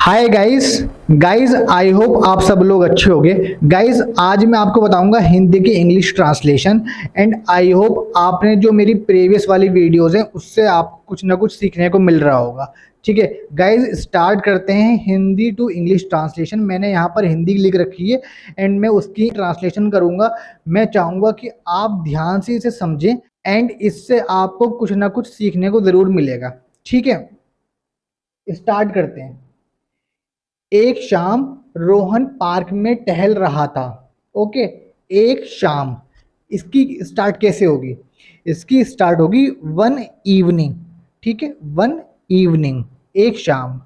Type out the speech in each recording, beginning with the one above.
Hi guys. I hope आप सब लोग अच्छे होंगे। गाइस आज मैं आपको बताऊंगा हिंदी की English translation. And I hope आपने जो मेरी प्रीवियस वाली वीडियोस हैं उससे आपको कुछ ना कुछ सीखने को मिल रहा होगा। ठीक है गाइस, स्टार्ट करते हैं हिंदी टू इंग्लिश ट्रांसलेशन। मैंने यहाँ पर हिंदी लिख रखी है एंड मैं उसकी ट्रांसलेशन करूँगा। मैं चाहूँगा कि आप ध्यान से इसे समझें एंड इससे आपको कुछ ना कुछ सीखने को ज़रूर मिलेगा। ठीक है, स्टार्ट करते हैं। एक शाम रोहन पार्क में टहल रहा था। ओके, एक शाम, इसकी स्टार्ट कैसे होगी? इसकी स्टार्ट होगी वन इवनिंग। ठीक है, वन इवनिंग, एक शाम,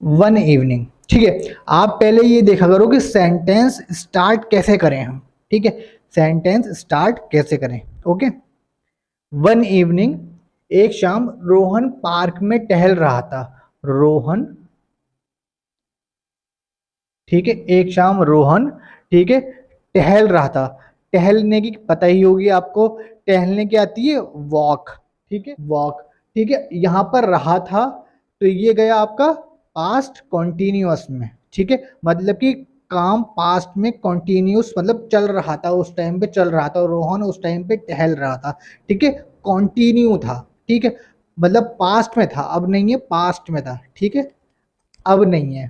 वन इवनिंग। ठीक है, आप पहले ये देखा करो कि सेंटेंस स्टार्ट कैसे करें हम। ठीक है, सेंटेंस स्टार्ट कैसे करें। ओके, वन इवनिंग, एक शाम रोहन पार्क में टहल रहा था। रोहन, ठीक है, एक शाम रोहन, ठीक है, टहल रहा था। टहलने की पता ही होगी आपको, टहलने की आती है वॉक। ठीक है, वॉक। ठीक है, यहाँ पर रहा था तो ये गया आपका पास्ट कॉन्टिन्यूअस में। ठीक है, मतलब कि काम पास्ट में कॉन्टिन्यूस, मतलब चल रहा था, उस टाइम पे चल रहा था, रोहन उस टाइम पे टहल रहा था। ठीक है, कॉन्टिन्यू था। ठीक है, मतलब पास्ट में था, अब नहीं है, पास्ट में था। ठीक है, अब नहीं है।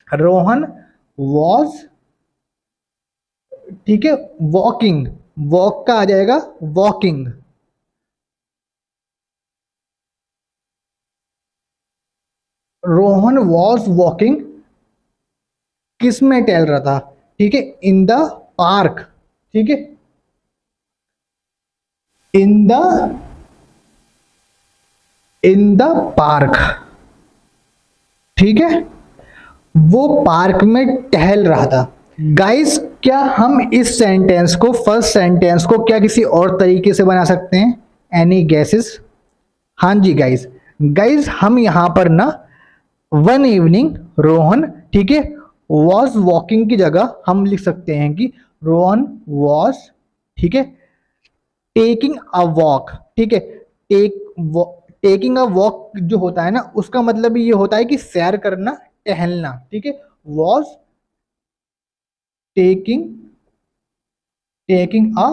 रोहन वॉज, ठीक है, वॉकिंग, वॉक का आ जाएगा वॉकिंग। रोहन वॉज वॉकिंग, किस में टहल रहा था? ठीक है, इन द पार्क। ठीक है, in the, in the park. ठीक है, वो पार्क में टहल रहा था। गाइस, क्या हम इस सेंटेंस को, फर्स्ट सेंटेंस को क्या किसी और तरीके से बना सकते हैं? Any gases? हाँ जी गाइस, गाइस हम यहाँ पर ना वन इवनिंग रोहन, ठीक है, वॉज वॉकिंग की जगह हम लिख सकते हैं कि रोहन वॉज, ठीक है, टेकिंग अ वॉक। ठीक है, टेकिंग अ वॉक जो होता है ना, उसका मतलब ये होता है कि सैर करना, टहलना। ठीक है, was taking, taking a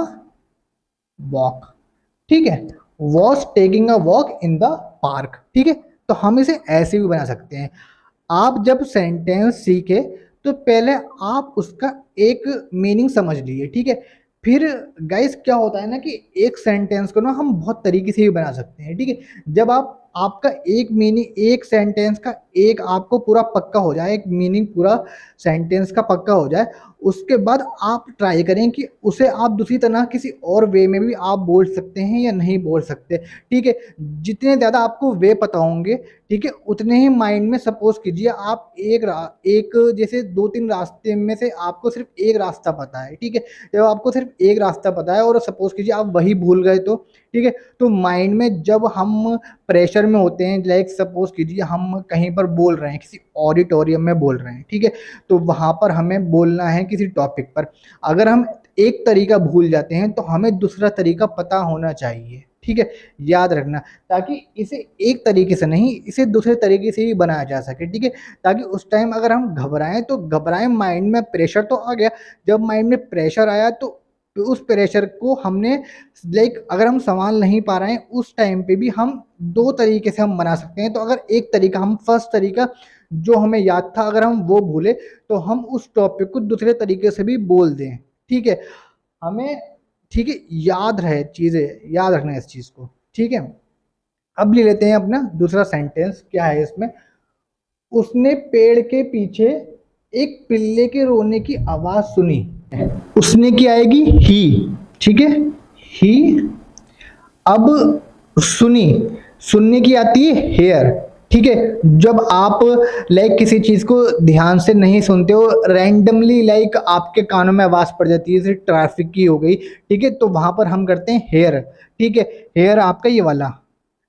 walk. ठीक है, was taking a walk in the park. ठीक है, तो हम इसे ऐसे भी बना सकते हैं। आप जब सेंटेंस सीखे तो पहले आप उसका एक मीनिंग समझ लीजिए। ठीक है, फिर गाइस क्या होता है ना कि एक सेंटेंस को ना हम बहुत तरीके से भी बना सकते हैं। ठीक है, जब आप, आपका एक मीनिंग, एक सेंटेंस का एक आपको पूरा पक्का हो जाए, एक मीनिंग पूरा सेंटेंस का पक्का हो जाए, उसके बाद आप ट्राई करें कि उसे आप दूसरी तरह किसी और वे में भी आप बोल सकते हैं या नहीं बोल सकते। ठीक है, जितने ज़्यादा आपको वे पता होंगे, ठीक है, उतने ही माइंड में, सपोज कीजिए आप एक जैसे दो तीन रास्ते में से आपको सिर्फ एक रास्ता पता है। ठीक है, जब आपको सिर्फ एक रास्ता पता है और सपोज कीजिए आप वही भूल गए तो, ठीक है, तो माइंड में जब हम प्रेशर में होते हैं, लाइक सपोज कीजिए हम कहीं पर बोल रहे हैं, किसी ऑडिटोरियम में बोल रहे हैं, ठीक है, तो वहाँ पर हमें बोलना है किसी टॉपिक पर। अगर हम एक तरीका भूल जाते हैं तो हमें दूसरा तरीका पता होना चाहिए। ठीक है, याद रखना, ताकि इसे एक तरीके से नहीं, इसे दूसरे तरीके से भी बनाया जा सके। ठीक है, ताकि उस टाइम अगर हम घबराएं तो घबराएं, माइंड में प्रेशर तो आ गया, जब माइंड में प्रेशर आया तो उस प्रेशर को हमने, लाइक अगर हम संभाल नहीं पा रहे हैं उस टाइम पे भी हम दो तरीके से हम बना सकते हैं। तो अगर एक तरीका, हम फर्स्ट तरीका जो हमें याद था, अगर हम वो भूले तो हम उस टॉपिक को दूसरे तरीके से भी बोल दें। ठीक है, हमें, ठीक है, याद रहे, चीज़ें याद रखना है इस चीज़ को। ठीक है, अब ले लेते हैं अपना दूसरा सेंटेंस। क्या है इसमें? उसने पेड़ के पीछे एक पिल्ले के रोने की आवाज सुनी। उसने की आएगी ही। ठीक है, ही। अब सुनी, सुनने की आती है हेयर। ठीक है, जब आप लाइक किसी चीज को ध्यान से नहीं सुनते हो, रैंडमली लाइक आपके कानों में आवाज पड़ जाती है, जैसे ट्रैफिक की हो गई, ठीक है, तो वहां पर हम करते हैं हेयर। ठीक है, हेयर आपका ये वाला,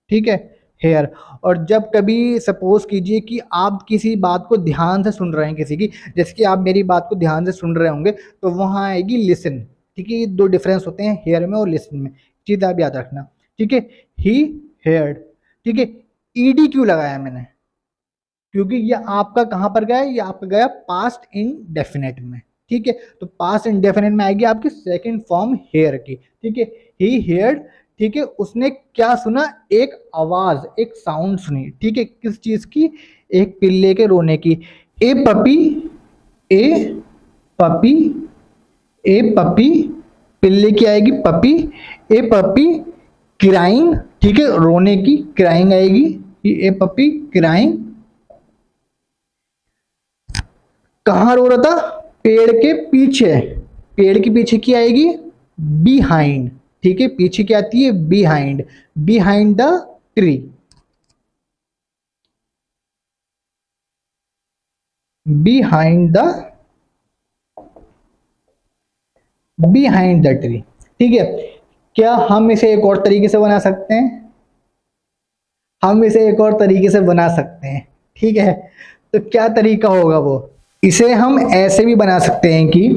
ठीक है, हेयर। और जब कभी सपोज कीजिए कि आप किसी बात को ध्यान से सुन रहे हैं, किसी की, जैसे कि आप मेरी बात को ध्यान से सुन रहे होंगे, तो वहाँ आएगी लिसन। ठीक है, ये दो डिफरेंस होते हैं हेयर में और लिसन में, चीज़ आप याद रखना। ठीक है, ही हेयर्ड, ठीक है। ईडी क्यों लगाया मैंने, क्योंकि ये आपका कहां पर गया, ये आपका गया पास्ट इंडेफिनिट में, ठीक है। तो पास्ट इंडेफिनिट में आएगी आपकी सेकंड फॉर्म हेयर की, ठीक है। ही हेयर्ड, ठीक है, उसने क्या सुना, एक आवाज, एक साउंड सुनी, ठीक है, किस चीज की, एक पिल्ले के रोने की। ए पपी, ए पपी, ए पपी, पिल्ले की आएगी पपी, ए पपी क्राइंग, ठीक है, रोने की क्राइंग आएगी, ए पपी क्राइंग। कहां रो रहा था, पेड़ के पीछे, पेड़ के पीछे की आएगी बिहाइंड, ठीक है, पीछे क्या आती है, behind, behind the tree, behind the, behind the tree, ठीक है। क्या हम इसे एक और तरीके से बना सकते हैं, हम इसे एक और तरीके से बना सकते हैं, ठीक है। तो क्या तरीका होगा वो, इसे हम ऐसे भी बना सकते हैं कि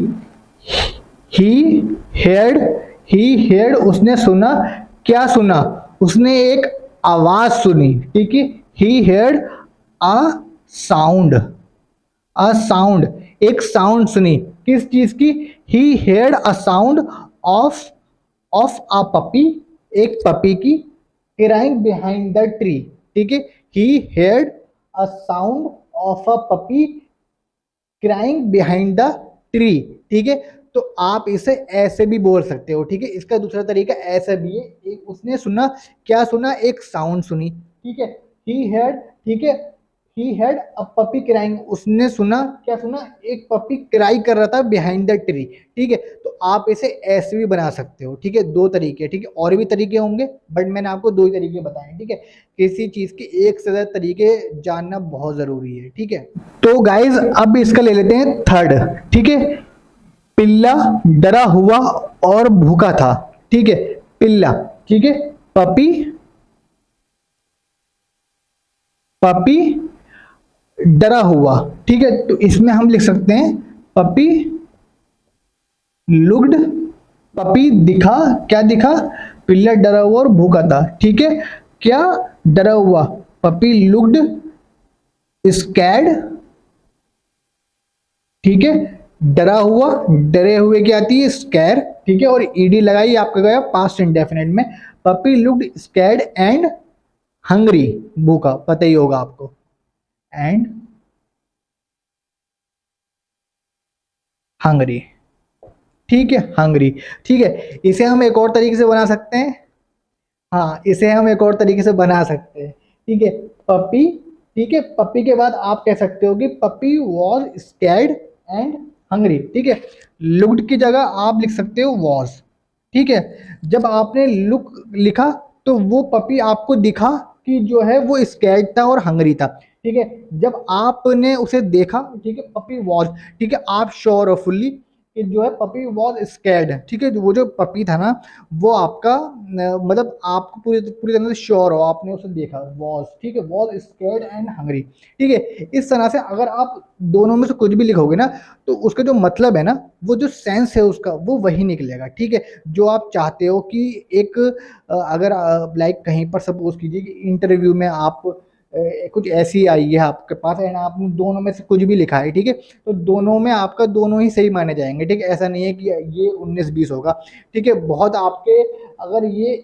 ही हेड, ही हेड, उसने सुना, क्या सुना, उसने एक आवाज सुनी, ठीक है। He heard a sound, a sound, एक साउंड सुनी, किस चीज की, he heard a sound of, of a puppy, एक पपी की, क्राइंग बिहाइंड द ट्री, ठीक है। He heard a sound of a puppy crying behind the tree, ठीक है। तो आप इसे ऐसे भी बोल सकते हो, ठीक है। इसका दूसरा तरीका ऐसा भी है, एक उसने सुना, क्या सुना, एक साउंड सुनी, ठीक है। ही हैड, ठीक है, he had a puppy crying, उसने सुना, क्या सुना, एक पपी क्राई कर रहा था बिहाइंड द ट्री, ठीक है। तो आप इसे ऐसे भी बना सकते हो, ठीक है। दो तरीके, ठीक है, और भी तरीके होंगे, बट मैंने आपको दो ही तरीके बताए, ठीक है। किसी चीज के एक से ज्यादा तरीके जानना बहुत जरूरी है, ठीक है। तो गाइज अब इसका ले लेते हैं थर्ड, ठीक है। पिल्ला डरा हुआ और भूखा था, ठीक है, पिल्ला, ठीक है, पपी, पपी डरा हुआ, ठीक है। तो इसमें हम लिख सकते हैं पपी लुक्ड, पपी दिखा, क्या दिखा, पिल्ला डरा हुआ और भूखा था, ठीक है। क्या डरा हुआ, पपी लुक्ड स्कैड, ठीक है, डरा हुआ, डरे हुए की आती है स्कैर, ठीक है, और ईडी लगाई आपका गया पास्ट इंडेफिनिट में। Puppy looked scared and hungry, भूखा, पता ही होगा आपको, एंड हंग्री, ठीक है, हंग्री, ठीक है। इसे हम एक और तरीके से बना सकते हैं, हाँ, इसे हम एक और तरीके से बना सकते हैं, ठीक है। पपी, ठीक है, पपी के बाद आप कह सकते हो कि puppy was scared and hungry, ठीक है। लुक्ड की जगह आप लिख सकते हो वॉज, ठीक है। जब आपने लुक लिखा तो वो पपी आपको दिखा कि जो है वो स्कैर्ड था और हंग्री था, ठीक है। जब आपने उसे देखा, ठीक है, पपी वॉज, ठीक है, आप श्योर हो फुल्ली कि जो है पपी वॉज स्कैर्ड, ठीक है। वो जो पपी था ना, वो आपका मतलब आपको पूरी पूरी तरह से श्योर हो, आपने उसे देखा, वॉज, ठीक है, वॉज स्कैर्ड एंड हंग्री, ठीक है। इस तरह से अगर आप दोनों में से कुछ भी लिखोगे ना, तो उसका जो मतलब है ना, वो जो सेंस है उसका, वो वही निकलेगा, ठीक है। जो आप चाहते हो कि एक अगर लाइक कहीं पर सपोज कीजिए कि इंटरव्यू में आप कुछ ऐसी आई है आपके पास एंड आपने दोनों में से कुछ भी लिखा है, ठीक है, तो दोनों में आपका दोनों ही सही माने जाएंगे, ठीक है। ऐसा नहीं है कि ये 19-20 होगा, ठीक है, बहुत आपके, अगर ये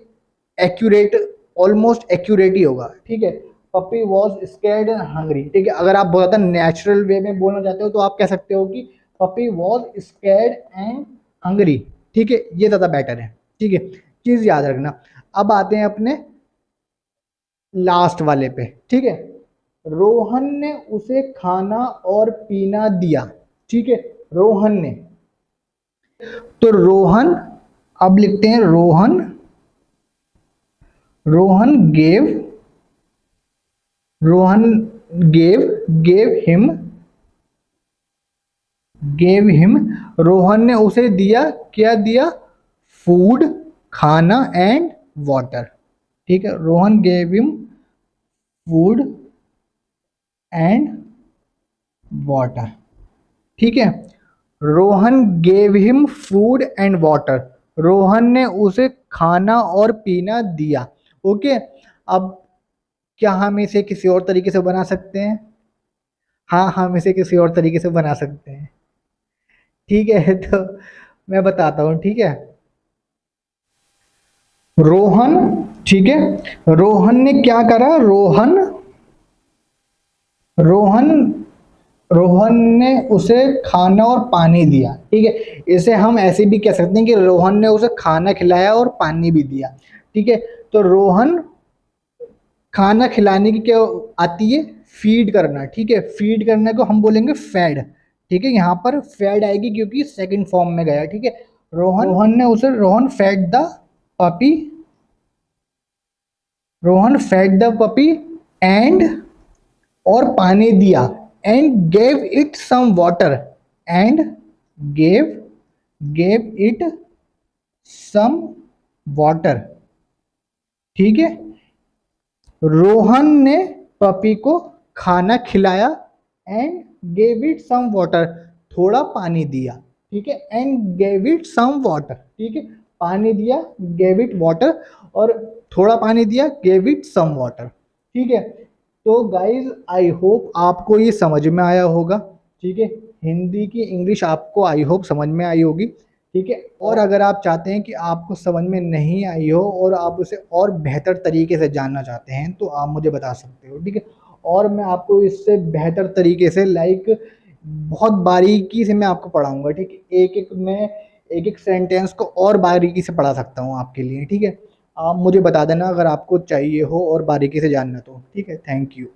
एक्यूरेट, ऑलमोस्ट एक्यूरेट ही होगा, ठीक है। Puppy was scared and hungry, ठीक है। अगर आप बहुत ज़्यादा नेचुरल वे में बोलना चाहते हो तो आप कह सकते हो कि puppy was scared and hungry, ठीक है, ये ज़्यादा बेटर है, ठीक है। चीज़ याद रखना। अब आते हैं अपने लास्ट वाले पे, ठीक है। रोहन ने उसे खाना और पीना दिया, ठीक है, रोहन ने, तो रोहन, अब लिखते हैं Rohan, Rohan gave, Rohan gave, gave him, gave him, Rohan ने उसे दिया, क्या दिया, फूड, खाना एंड वाटर, ठीक है। Rohan gave him food and water, ठीक है। Rohan gave him food and water, Rohan ने उसे खाना और पीना दिया, ओके। अब क्या हम इसे किसी और तरीके से बना सकते हैं? हाँ, हम इसे किसी और तरीके से बना सकते हैं। ठीक है, तो मैं बताता हूँ, ठीक है। रोहन, ठीक है, रोहन ने क्या करा, रोहन रोहन ने उसे खाना और पानी दिया, ठीक है। इसे हम ऐसे भी कह सकते हैं कि रोहन ने उसे खाना खिलाया और पानी भी दिया, ठीक है। तो रोहन, खाना खिलाने की क्या आती है, फीड करना, ठीक है। फीड करने को हम बोलेंगे फेड, ठीक है। यहाँ पर फेड आएगी क्योंकि सेकंड फॉर्म में गया, ठीक है। Rohan fed the puppy, Rohan fed the puppy and, और पानी दिया, and gave it some water, and gave gave it some water, ठीक है। रोहन ने पपी को खाना खिलाया and gave it some water, थोड़ा पानी दिया, ठीक है। And gave it some water, ठीक है। पानी दिया, गेव इट वाटर, और थोड़ा पानी दिया, गेव इट सम वाटर, ठीक है। तो गाइज आई होप आपको ये समझ में आया होगा, ठीक है। हिंदी की इंग्लिश आपको आई होप समझ में आई होगी, ठीक है। और अगर आप चाहते हैं कि आपको समझ में नहीं आई हो और आप उसे और बेहतर तरीके से जानना चाहते हैं तो आप मुझे बता सकते हो, ठीक है। और मैं आपको इससे बेहतर तरीके से बहुत बारीकी से मैं आपको पढ़ाऊंगा, ठीक है। एक एक सेंटेंस को और बारीकी से पढ़ा सकता हूँ आपके लिए, ठीक है। आप मुझे बता देना अगर आपको चाहिए हो और बारीकी से जानना तो, ठीक है। Thank you.